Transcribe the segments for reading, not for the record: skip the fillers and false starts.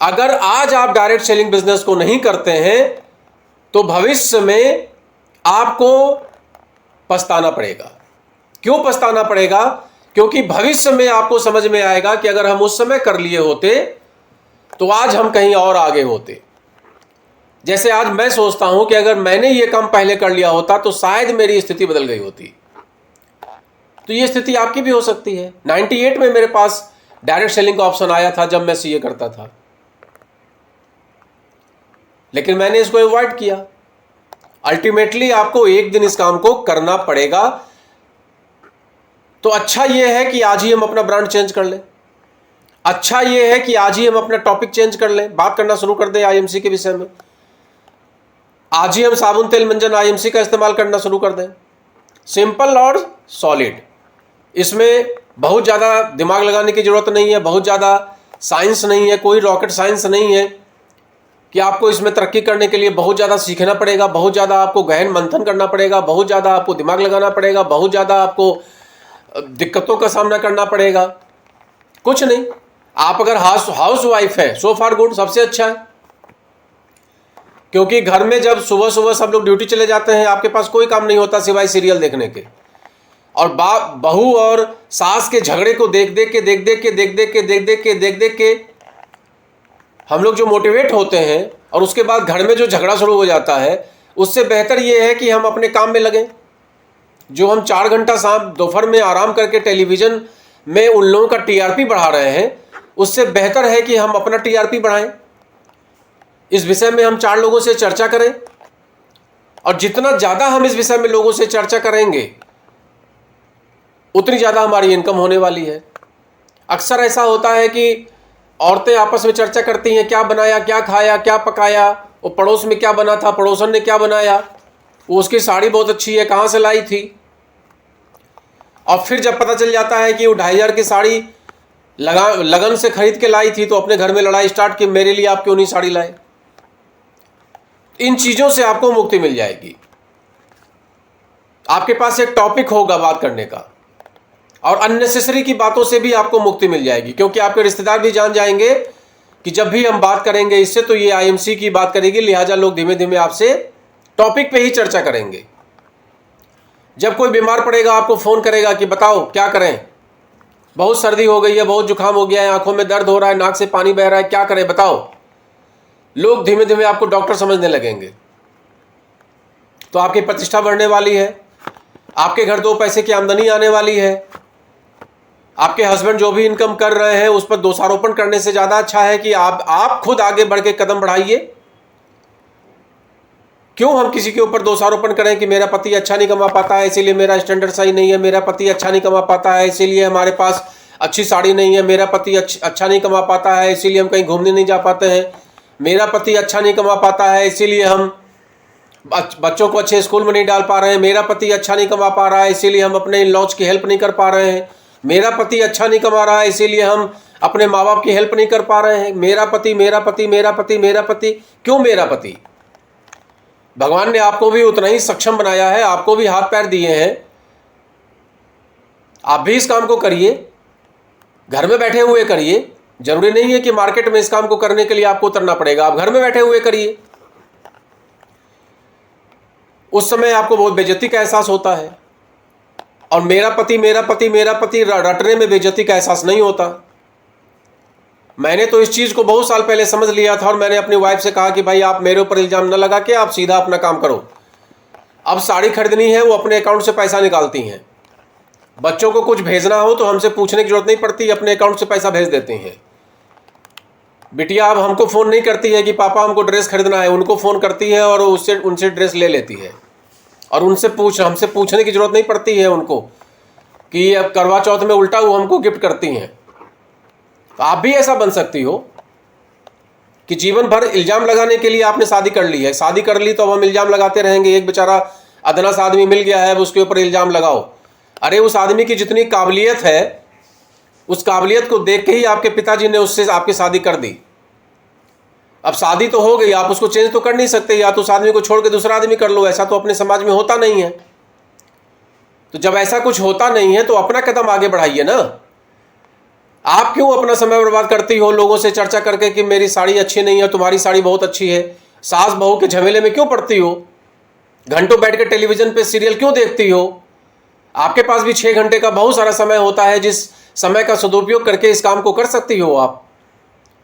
अगर आज आप डायरेक्ट सेलिंग बिजनेस को नहीं करते हैं तो भविष्य में आपको पछताना पड़ेगा। क्यों पछताना पड़ेगा? क्योंकि भविष्य में आपको समझ में आएगा कि अगर हम उस समय कर लिए होते तो आज हम कहीं और आगे होते। जैसे आज मैं सोचता हूं कि अगर मैंने ये काम पहले कर लिया होता तो शायद मेरी स्थिति बदल गई होती। तो ये स्थिति आपकी भी हो सकती है। 98 में मेरे पास डायरेक्ट सेलिंग का ऑप्शन आया था जब मैं सीए करता था, लेकिन मैंने इसको अवॉइड किया। अल्टीमेटली आपको एक दिन इस काम को करना पड़ेगा। तो अच्छा यह है कि आज ही हम अपना ब्रांड चेंज कर लें। अच्छा यह है कि आज ही हम अपना टॉपिक चेंज कर लें, बात करना शुरू कर दें आईएमसी के विषय में। आज ही हम साबुन तेल मंजन आईएमसी का इस्तेमाल करना शुरू कर दें। सिंपल और सॉलिड, इसमें बहुत ज़्यादा दिमाग लगाने की ज़रूरत नहीं है, बहुत ज़्यादा साइंस नहीं है, कोई रॉकेट साइंस नहीं है कि आपको इसमें तरक्की करने के लिए बहुत ज़्यादा सीखना पड़ेगा, बहुत ज़्यादा आपको गहन मंथन करना पड़ेगा, बहुत ज़्यादा आपको दिमाग लगाना पड़ेगा, बहुत ज़्यादा आपको दिक्कतों का सामना करना पड़ेगा। कुछ नहीं। आप अगर हाउस वाइफ है, सो फार गुड, सबसे अच्छा है। क्योंकि घर में जब सुबह सुबह सब लोग ड्यूटी चले जाते हैं, आपके पास कोई काम नहीं होता सिवाय सीरियल देखने के। और बहू और सास के झगड़े को देख देख के हम लोग जो मोटिवेट होते हैं और उसके बाद घर में जो झगड़ा शुरू हो जाता है, उससे बेहतर ये है कि हम अपने काम में लगें। जो हम 4 घंटा शाम दोपहर में आराम करके टेलीविज़न में उन लोगों का टीआरपी बढ़ा रहे हैं, उससे बेहतर है कि हम अपना टीआरपी बढ़ाएं। इस विषय में हम 4 लोगों से चर्चा करें, और जितना ज़्यादा हम इस विषय में लोगों से चर्चा करेंगे उतनी ज़्यादा हमारी इनकम होने वाली है। अक्सर ऐसा होता है कि औरतें आपस में चर्चा करती हैं, क्या बनाया, क्या खाया, क्या पकाया, वो पड़ोस में क्या बना था, पड़ोसन ने क्या बनाया, वो उसकी साड़ी बहुत अच्छी है, कहाँ से लाई थी। और फिर जब पता चल जाता है कि वो 2500 की साड़ी लगन से खरीद के लाई थी, तो अपने घर में लड़ाई स्टार्ट की, मेरे लिए आप क्यों नहीं साड़ी लाए। इन चीज़ों से आपको मुक्ति मिल जाएगी। आपके पास एक टॉपिक होगा बात करने का, और अननेसेसरी की बातों से भी आपको मुक्ति मिल जाएगी। क्योंकि आपके रिश्तेदार भी जान जाएंगे कि जब भी हम बात करेंगे इससे तो ये आईएमसी की बात करेगी, लिहाजा लोग धीमे धीमे आपसे टॉपिक पे ही चर्चा करेंगे। जब कोई बीमार पड़ेगा आपको फ़ोन करेगा कि बताओ क्या करें, बहुत सर्दी हो गई है, बहुत जुकाम हो गया है, आंखों में दर्द हो रहा है, नाक से पानी बह रहा है, क्या करें बताओ। लोग धीमे धीमे आपको डॉक्टर समझने लगेंगे। तो आपकी प्रतिष्ठा बढ़ने वाली है, आपके घर 2 पैसे की आमदनी आने वाली है। आपके हस्बैंड जो भी इनकम कर रहे हैं उस पर दोषारोपण करने से ज़्यादा अच्छा है कि आप खुद आगे बढ़ के कदम बढ़ाइए। क्यों हम किसी के ऊपर दोषारोपण करें कि मेरा पति अच्छा नहीं कमा पाता है इसीलिए मेरा स्टैंडर्ड सही नहीं है, मेरा पति अच्छा नहीं कमा पाता है इसीलिए हमारे पास अच्छी साड़ी नहीं है, मेरा पति अच्छा नहीं कमा पाता है इसीलिए हम कहीं घूमने नहीं जा पाते हैं, मेरा पति अच्छा नहीं कमा पाता है इसीलिए हम बच्चों को अच्छे स्कूल में नहीं डाल पा रहे हैं, मेरा पति अच्छा नहीं कमा पा रहा है इसीलिए हम अपने इन लॉज की हेल्प नहीं कर पा रहे हैं, मेरा पति अच्छा नहीं कमा रहा है इसीलिए हम अपने माँ बाप की हेल्प नहीं कर पा रहे हैं। मेरा पति मेरा पति मेरा पति मेरा पति। क्यों मेरा पति? भगवान ने आपको भी उतना ही सक्षम बनाया है, आपको भी हाथ पैर दिए हैं, आप भी इस काम को करिए, घर में बैठे हुए करिए। जरूरी नहीं है कि मार्केट में इस काम को करने के लिए आपको उतरना पड़ेगा, आप घर में बैठे हुए करिए। उस समय आपको बहुत बेइज्जती का एहसास होता है, और मेरा पति मेरा पति मेरा पति रटने में बेइज्जती का एहसास नहीं होता। मैंने तो इस चीज़ को बहुत साल पहले समझ लिया था, और मैंने अपनी वाइफ से कहा कि भाई आप मेरे ऊपर इल्ज़ाम न लगा के आप सीधा अपना काम करो। अब साड़ी खरीदनी है वो अपने अकाउंट से पैसा निकालती हैं, बच्चों को कुछ भेजना हो तो हमसे पूछने की जरूरत नहीं पड़ती, अपने अकाउंट से पैसा भेज देते हैं। बिटिया अब हमको फ़ोन नहीं करती है कि पापा हमको ड्रेस खरीदना है, उनको फ़ोन करती है और उससे उनसे ड्रेस ले लेती है, और हमसे पूछने की ज़रूरत नहीं पड़ती है उनको कि अब करवा चौथ में उल्टा वो हमको गिफ्ट करती हैं। तो आप भी ऐसा बन सकती हो कि जीवन भर इल्ज़ाम लगाने के लिए आपने शादी कर ली है, शादी कर ली तो अब हम इल्ज़ाम लगाते रहेंगे। एक बेचारा अदना सा आदमी मिल गया है, अब उसके ऊपर इल्ज़ाम लगाओ। अरे उस आदमी की जितनी काबिलियत है, उस काबिलियत को देख के ही आपके पिताजी ने उससे आपकी शादी कर दी। अब शादी तो हो गई, आप उसको चेंज तो कर नहीं सकते, या तो उस आदमी को छोड़ के दूसरा आदमी कर लो। ऐसा तो अपने समाज में होता नहीं है। तो जब ऐसा कुछ होता नहीं है तो अपना कदम आगे बढ़ाइए ना। आप क्यों अपना समय बर्बाद करती हो लोगों से चर्चा करके कि मेरी साड़ी अच्छी नहीं है, तुम्हारी साड़ी बहुत अच्छी है? सास बहू के झमेले में क्यों पड़ती हो? घंटों बैठ के टेलीविजन पे सीरियल क्यों देखती हो? आपके पास भी 6 घंटे का बहुत सारा समय होता है, जिस समय का सदुपयोग करके इस काम को कर सकती हो आप।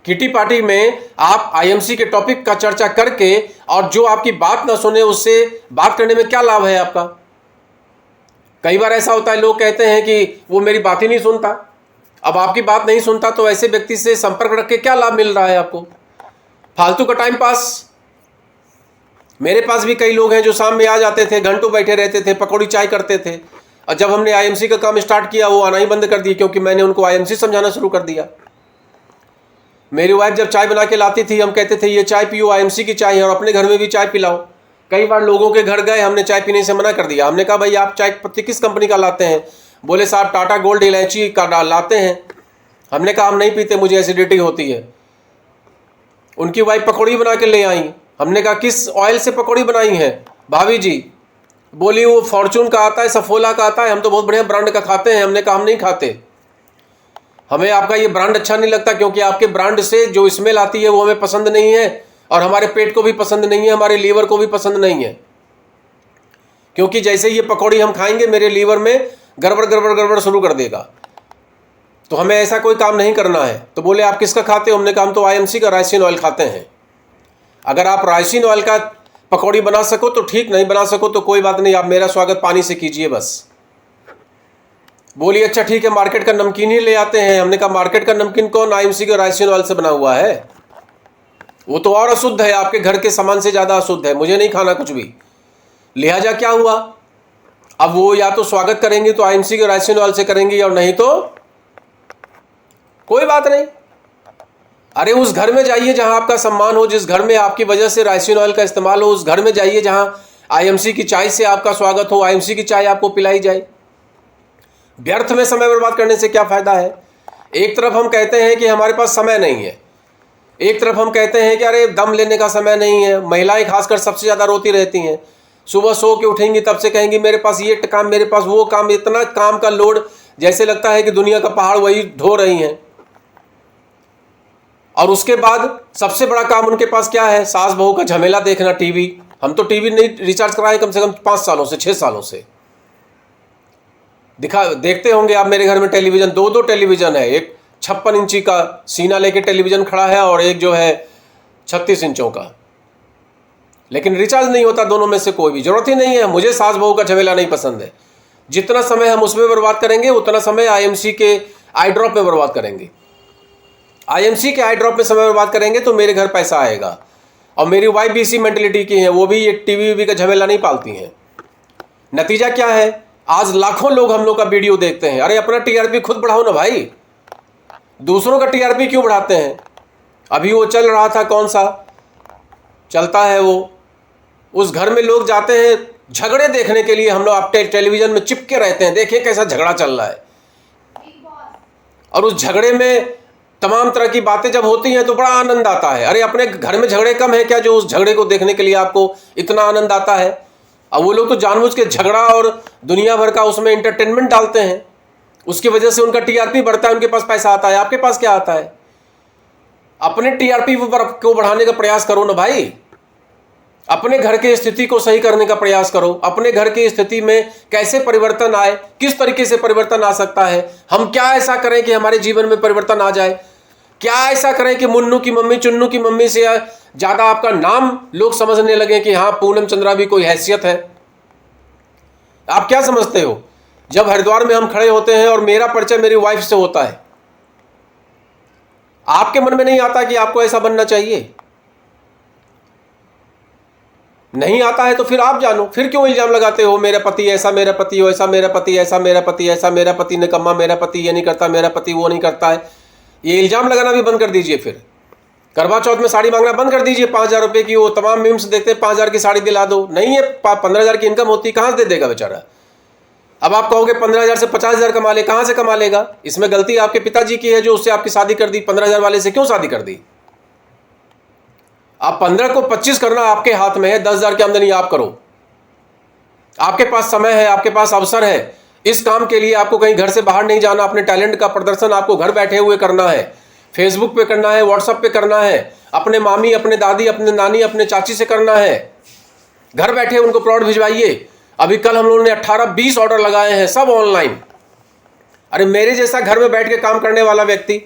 किटी पार्टी में आप आईएमसी के टॉपिक का चर्चा करके और जो आपकी बात ना सुने उससे बात करने में क्या लाभ है आपका? कई बार ऐसा होता है, लोग कहते हैं कि वो मेरी बात ही नहीं सुनता। अब आपकी बात नहीं सुनता तो ऐसे व्यक्ति से संपर्क रख के क्या लाभ मिल रहा है आपको? फालतू का टाइम पास। मेरे पास भी कई लोग हैं जो शाम में आ जाते थे, घंटों बैठे रहते थे, पकौड़ी चाय करते थे, और जब हमने आईएमसी का काम स्टार्ट किया वो आना ही बंद कर दिए, क्योंकि मैंने उनको आईएमसी समझाना शुरू कर दिया। मेरी वाइफ जब चाय बना के लाती थी, हम कहते थे ये चाय पियो, आईएमसी की चाय है, और अपने घर में भी चाय पिलाओ। कई बार लोगों के घर गए, हमने चाय पीने से मना कर दिया। हमने कहा भाई आप चाय पत्ती किस कंपनी का लाते हैं? बोले साहब टाटा गोल्ड इलायची का लाते हैं। हमने कहा हम नहीं पीते, मुझे एसिडिटी होती है। उनकी वाइफ पकौड़ी बना के ले आई। हमने कहा किस ऑयल से पकौड़ी बनाई है भाभी जी? बोली वो फॉर्चून का आता है, सफोला का आता है, हम तो बहुत बढ़िया ब्रांड का खाते हैं। हमने कहा हम नहीं खाते, हमें आपका ये ब्रांड अच्छा नहीं लगता, क्योंकि आपके ब्रांड से जो स्मेल आती है वो हमें पसंद नहीं है, और हमारे पेट को भी पसंद नहीं है, हमारे लीवर को भी पसंद नहीं है। क्योंकि जैसे ये पकौड़ी हम खाएंगे मेरे लीवर में गड़बड़ गड़बड़ गड़बड़ शुरू कर देगा, तो हमें ऐसा कोई काम नहीं करना है। तो बोले आप किसका खाते हो? हमने कहा हम तो आईएमसी का राइसिन ऑयल खाते हैं। अगर आप राइसिन ऑयल का पकौड़ी बना सको तो ठीक, नहीं बना सको तो कोई बात नहीं, आप मेरा स्वागत पानी से कीजिए बस। बोली अच्छा ठीक है, मार्केट का नमकीन ही ले आते हैं। हमने कहा मार्केट का नमकीन कौन? आईएमसी के राइसिन ऑयल से बना हुआ है, वो तो और अशुद्ध है, आपके घर के सामान से ज़्यादा अशुद्ध है, मुझे नहीं खाना कुछ भी। लिहाजा क्या हुआ, अब वो या तो स्वागत करेंगे तो आईएमसी के राइसिन ऑयल से करेंगी, और नहीं तो कोई बात नहीं। अरे उस घर में जाइए जहां आपका सम्मान हो, जिस घर में आपकी वजह से राइसिन ऑयल का इस्तेमाल हो, उस घर में जाइए जहां आईएमसी की चाय से आपका स्वागत हो, आईएमसी की चाय आपको पिलाई जाए। व्यर्थ में समय बर्बाद करने से क्या फायदा है? एक तरफ हम कहते हैं कि हमारे पास समय नहीं है, एक तरफ हम कहते हैं कि अरे दम लेने का समय नहीं है। महिलाएं खासकर सबसे ज़्यादा रोती रहती हैं, सुबह सो के उठेंगी तब से कहेंगी मेरे पास ये काम, मेरे पास वो काम, इतना काम का लोड, जैसे लगता है कि दुनिया का पहाड़ वही ढो रही हैं। और उसके बाद सबसे बड़ा काम उनके पास क्या है? सास बहू का झमेला देखना, टीवी। हम तो टीवी नहीं रिचार्ज कराए कम से कम 5 सालों से, 6 सालों से। देखते होंगे आप मेरे घर में टेलीविज़न, 2 टेलीविज़न है, एक 56 इंची का सीना लेके टेलीविज़न खड़ा है और एक जो है 36 इंचों का, लेकिन रिचार्ज नहीं होता दोनों में से कोई भी। जरूरत ही नहीं है, मुझे सास बहू का झमेला नहीं पसंद है। जितना समय हम उसमें बर्बाद करेंगे उतना समय आईएमसी के आई ड्रॉप में बर्बाद करेंगे। आईएमसी के आई ड्रॉप में समय बर्बाद करेंगे तो मेरे घर पैसा आएगा। और मेरी वाइफ भी इसी मेंटेलिटी की है, वो भी ये टीवी का झमेला नहीं पालती हैं। नतीजा क्या है? आज लाखों लोग हम लोग का वीडियो देखते हैं। अरे अपना टीआरपी खुद बढ़ाओ ना भाई, दूसरों का टीआरपी क्यों बढ़ाते हैं? अभी वो चल रहा था, कौन सा चलता है वो, उस घर में लोग जाते हैं झगड़े देखने के लिए। हम लोग आप टेलीविजन में चिपके रहते हैं, देखिए कैसा झगड़ा चल रहा है, और उस झगड़े में तमाम तरह की बातें जब होती हैं तो बड़ा आनंद आता है। अरे अपने घर में झगड़े कम है क्या जो उस झगड़े को देखने के लिए आपको इतना आनंद आता है? अब वो लोग तो जानबूझ के झगड़ा और दुनिया भर का उसमें एंटरटेनमेंट डालते हैं, उसकी वजह से उनका टीआरपी बढ़ता है, उनके पास पैसा आता है। आपके पास क्या आता है? अपने टीआरपी को बढ़ाने का प्रयास करो ना भाई, अपने घर की स्थिति को सही करने का प्रयास करो। अपने घर की स्थिति में कैसे परिवर्तन आए, किस तरीके से परिवर्तन आ सकता है, हम क्या ऐसा करें कि हमारे जीवन में परिवर्तन आ जाए, क्या ऐसा करें कि मुन्नू की मम्मी, चुन्नू की मम्मी से ज़्यादा आपका नाम लोग समझने लगे कि हाँ पूनम चंद्रा भी कोई हैसियत है। आप क्या समझते हो? जब हरिद्वार में हम खड़े होते हैं और मेरा परिचय मेरी वाइफ से होता है, आपके मन में नहीं आता कि आपको ऐसा बनना चाहिए? नहीं आता है तो फिर आप जानो, फिर क्यों इल्जाम लगाते हो मेरा पति ऐसा, मेरा पति वैसा, मेरा पति ऐसा, मेरा पति ऐसा, मेरा पति निकम्मा, मेरा पति ये नहीं करता, मेरा पति वो नहीं करता है। ये इल्जाम लगाना भी बंद कर दीजिए। फिर करवा चौथ में साड़ी मांगना बंद कर दीजिए। 5,000 रुपये की वो तमाम मीम्स देखते हैं, 5,000 की साड़ी दिला दो। नहीं है, 15,000 की इनकम होती, कहाँ से दे देगा बेचारा? अब आप कहोगे 15,000 से 50,000 कमा ले, कहाँ से कमा लेगा? इसमें गलती आपके पिताजी की है जो उससे आपकी शादी कर दी। 15,000 वाले से क्यों शादी कर दी? आप 15 को 25 करना आपके हाथ में है। 10,000 की आमदनी आप करो, आपके पास समय है, आपके पास अवसर है। इस काम के लिए आपको कहीं घर से बाहर नहीं जाना, अपने टैलेंट का प्रदर्शन आपको घर बैठे हुए करना है। फेसबुक पे करना है, व्हाट्सएप पे करना है, अपने मामी, अपने दादी, अपने नानी, अपने चाची से करना है। घर बैठे उनको प्लॉट भिजवाइए। अभी कल हम लोगों ने 18-20 ऑर्डर लगाए हैं, सब ऑनलाइन। अरे मेरे जैसा घर में बैठ के काम करने वाला व्यक्ति,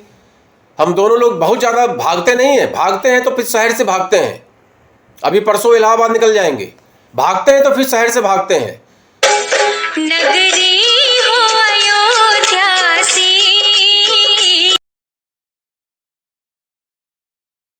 हम दोनों लोग बहुत ज़्यादा भागते नहीं हैं। भागते हैं तो फिर शहर से भागते हैं, अभी परसों इलाहाबाद निकल जाएंगे। भागते हैं तो फिर शहर से भागते हैं।